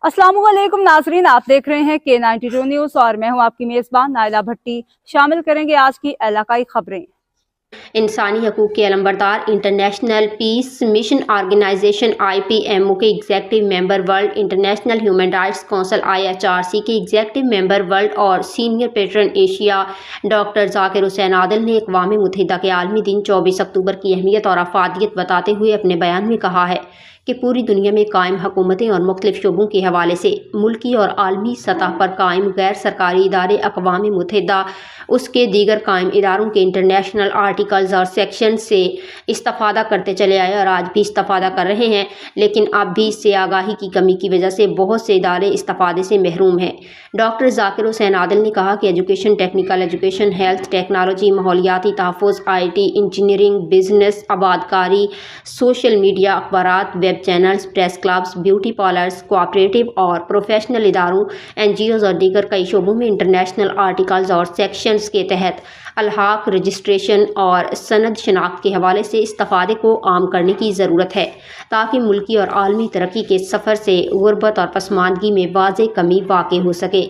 अस्सलाम वालेकुम नाजरीन, आप देख रहे हैं K92 न्यूज़ और मैं हूं आपकी मेज़बान नाइला भट्टी। शामिल करेंगे आज की इलाकाई खबरें। इंसानी हकूक़ के अलंबरदार international peace mission organisation IPMO के executive member, world international human rights council IHRC के एग्जीक्यूटिव मेंबर वर्ल्ड और senior patron Asia doctor Zakir Hussain Adil ने अक़वाम मुत्तहिदा के आलमी दिन 24 अक्टूबर की अहमियत और अफादियत बताते हुए अपने बयान में कहा है कि पूरी दुनिया में कायम हुकूमतें और मुख्तलिफ शोबों के हवाले से मुल्की और आलमी सतह पर कायम गैर सरकारी इदारे अक़वाम मुत्तहिदा उसके दीगर कायम इदारों के इंटरनेशनल आर्टिकल्स और सेक्शन से इस्तेफ़ादा करते चले आए और आज भी इस्तेफ़ादा कर रहे हैं, लेकिन अब भी इससे आगाही की कमी की वजह से बहुत से इदारे इस्तेफ़ादे से महरूम हैं। डॉक्टर ज़ाकिर हुसैन आदिल ने कहा कि education, technical education, health technology, माहौलियाती तहफ़्फ़ुज़, IT, इंजीनियरिंग, बिजनेस, आबादकारी, सोशल मीडिया, अखबारात, web channels, press clubs, beauty parlours, cooperative और प्रोफेशनल इदारों, NGOs और दीगर कई शोबों में इंटरनेशनल आर्टिकल्स और सेक्शंस के तहत अलहाक, रजिस्ट्रेशन और सनद शनाख्त के हवाले से इस्तेफ़ादे को आम करने की ज़रूरत है, ताकि मुल्की और आलमी तरक्की के सफ़र से गुर्बत और पसमानदगी में वाज़ेह कमी वाक़ई हो सके।